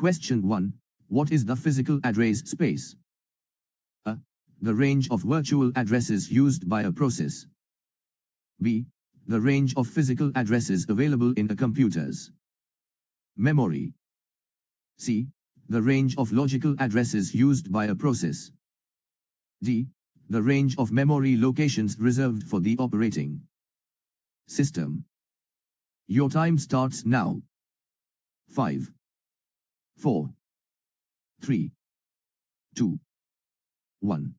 Question 1. What is the physical address space? A. The range of virtual addresses used by a process. B. The range of physical addresses available in a computer's memory. C. The range of logical addresses used by a process. D. The range of memory locations reserved for the operating system. Your time starts now. 5, 4, 3, 2, 1.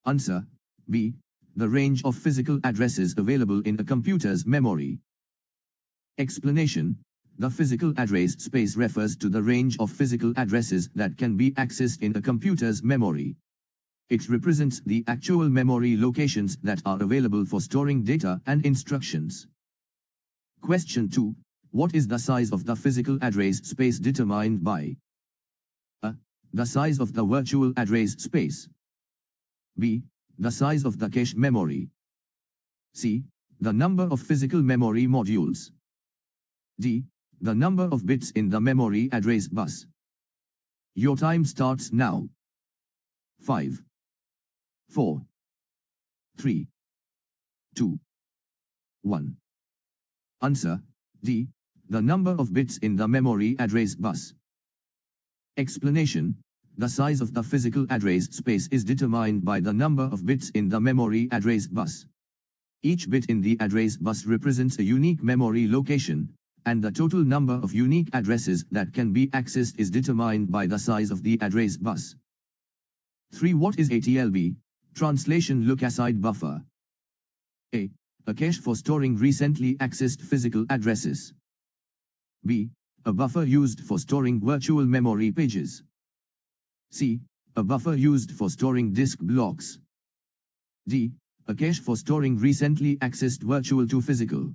Answer: B. The range of physical addresses available in a computer's memory. Explanation: the physical address space refers to the range of physical addresses that can be accessed in a computer's memory. It represents the actual memory locations that are available for storing data and instructions. Question 2. What is the size of the physical address space determined by? A. The size of the virtual address space. B. The size of the cache memory. C. The number of physical memory modules. D. The number of bits in the memory address bus. Your time starts now. 5, 4, 3, 2, 1. Answer: D. The number of bits in the memory address bus. Explanation: the size of the physical address space is determined by the number of bits in the memory address bus. Each bit in the address bus represents a unique memory location, and the total number of unique addresses that can be accessed is determined by the size of the address bus. 3. What is a TLB, translation look-aside buffer? A. A cache for storing recently accessed physical addresses. B. A buffer used for storing virtual memory pages. C. A buffer used for storing disk blocks. D. A cache for storing recently accessed virtual to physical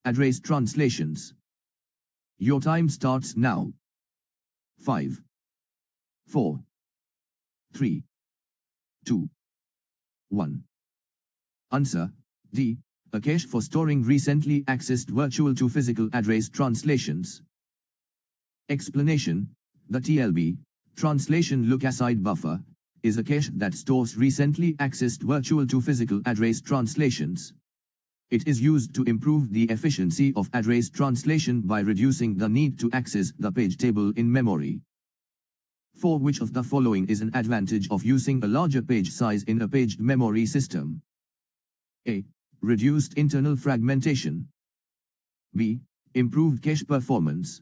address translations. Your time starts now. 5, 4, 3, 2, 1. Answer: D. A cache for storing recently accessed virtual to physical address translations. Explanation: the TLB, translation look-aside buffer, is a cache that stores recently accessed virtual to physical address translations. It is used to improve the efficiency of address translation by reducing the need to access the page table in memory. 4. Which of the following is an advantage of using a larger page size in a paged memory system? A. Reduced internal fragmentation. B. Improved cache performance.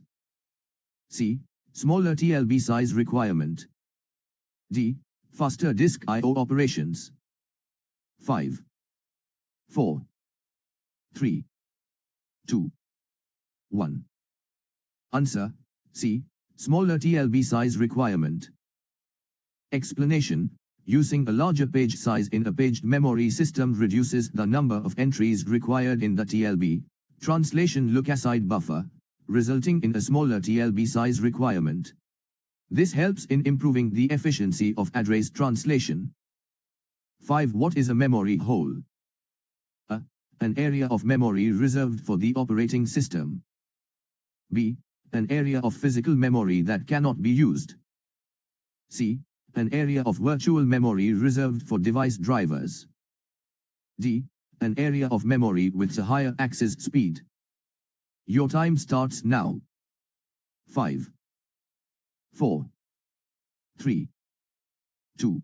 C. Smaller TLB size requirement. D. Faster disk I/O operations. 5, 4, 3, 2, 1. Answer: C. Smaller TLB size requirement. Explanation: using a larger page size in a paged memory system reduces the number of entries required in the TLB, translation look-aside buffer, resulting in a smaller TLB size requirement. This helps in improving the efficiency of address translation. 5. What is a memory hole? A. An area of memory reserved for the operating system. B. An area of physical memory that cannot be used. C. An area of virtual memory reserved for device drivers. D. An area of memory with a higher access speed. Your time starts now. 5, 4, 3, 2,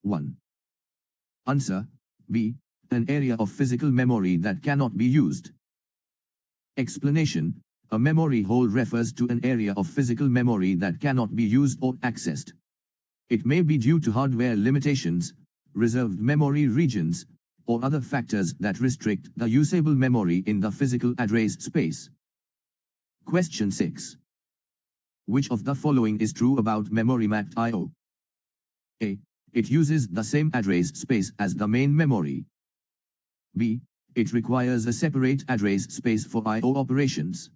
1. Answer: B. An area of physical memory that cannot be used. Explanation: a memory hole refers to an area of physical memory that cannot be used or accessed. It may be due to hardware limitations, reserved memory regions, or other factors that restrict the usable memory in the physical address space. Question 6. Which of the following is true about memory mapped I/O? A. It uses the same address space as the main memory. B. It requires a separate address space for I/O operations.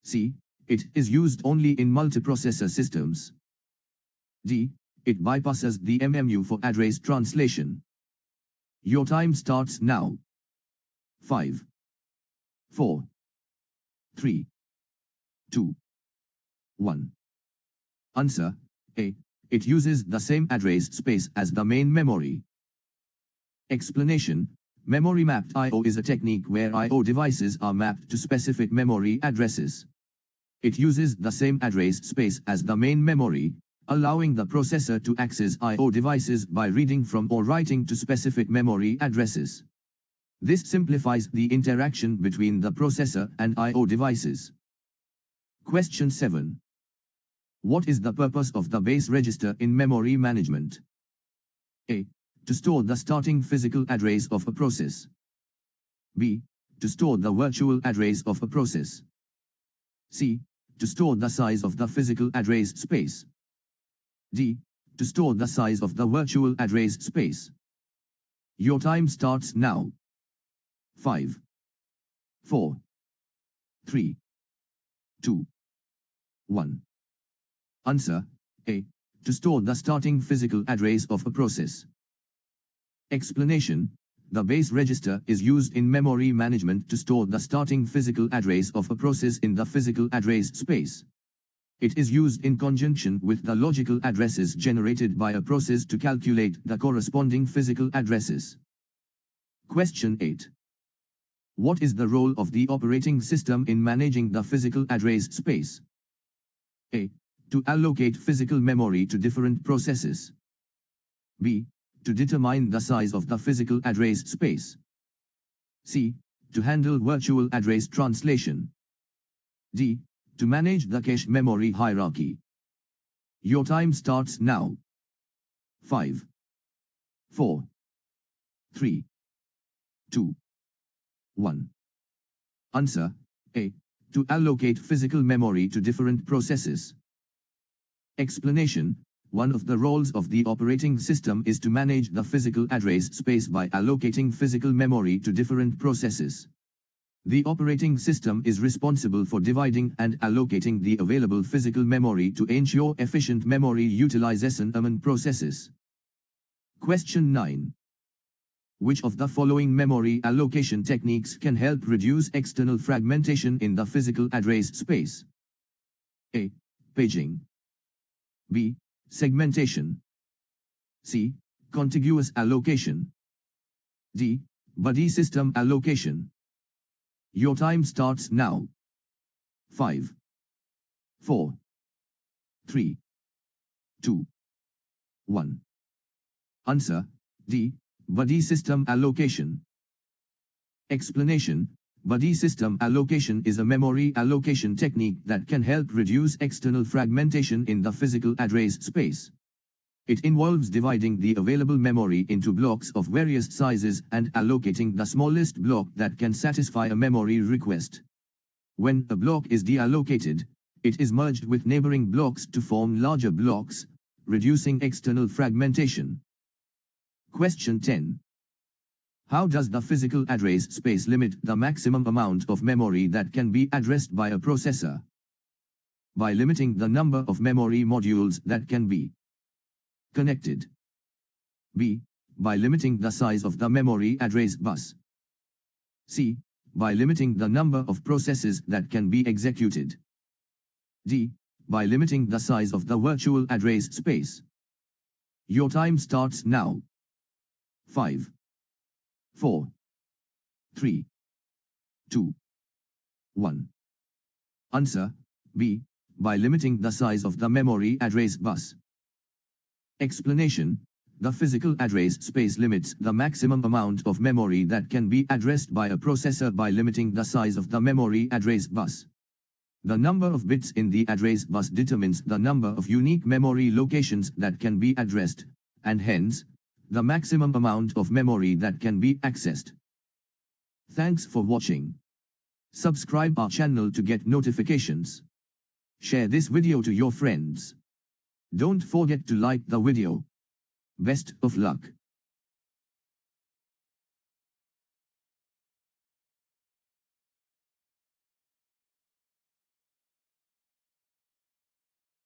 C. It is used only in multiprocessor systems. D. It bypasses the MMU for address translation. Your time starts now. 5, 4, 3, 2, 1. Answer A. It uses the same address space as the main memory. Explanation: Memory mapped I/O is a technique where I/O devices are mapped to specific memory addresses. It uses the same address space as the main memory, allowing the processor to access I/O devices by reading from or writing to specific memory addresses. This simplifies the interaction between the processor and I/O devices. Question 7. What is the purpose of the base register in memory management? A. To store the starting physical address of a process. B. To store the virtual address of a process. C. To store the size of the physical address space. D. To store the size of the virtual address space. Your time starts now. 5, 4, 3, 2, 1. Answer A. To store the starting physical address of a process. Explanation: The base register is used in memory management to store the starting physical address of a process in the physical address space. It is used in conjunction with the logical addresses generated by a process to calculate the corresponding physical addresses. Question 8. What is the role of the operating system in managing the physical address space? A. To allocate physical memory to different processes. B. To determine the size of the physical address space. C. To handle virtual address translation. D. To manage the cache memory hierarchy. Your time starts now. 5, 4, 3, 2, 1. Answer A. To allocate physical memory to different processes. Explanation: One of the roles of the operating system is to manage the physical address space by allocating physical memory to different processes. The operating system is responsible for dividing and allocating the available physical memory to ensure efficient memory utilization among processes. Question 9. Which of the following memory allocation techniques can help reduce external fragmentation in the physical address space? A. Paging. B. Segmentation. C. Contiguous allocation. D. Buddy system allocation. Your time starts now. 5, 4, 3, 2, 1. Answer D. Buddy system allocation. Explanation: Buddy system allocation is a memory allocation technique that can help reduce external fragmentation in the physical address space. It involves dividing the available memory into blocks of various sizes and allocating the smallest block that can satisfy a memory request. When a block is deallocated, it is merged with neighboring blocks to form larger blocks, reducing external fragmentation. Question 10. How does the physical address space limit the maximum amount of memory that can be addressed by a processor? By limiting the number of memory modules that can be connected. B. By limiting the size of the memory address bus. C. By limiting the number of processes that can be executed. D. By limiting the size of the virtual address space. Your time starts now. 5, 4, 3, 2, 1. Answer B. By limiting the size of the memory address bus. Explanation: The physical address space limits the maximum amount of memory that can be addressed by a processor by limiting the size of the memory address bus. The number of bits in the address bus determines the number of unique memory locations that can be addressed, and hence, the maximum amount of memory that can be accessed. Thanks for watching. Subscribe our channel to get notifications. Share this video to your friends. Don't forget to like the video. Best of luck.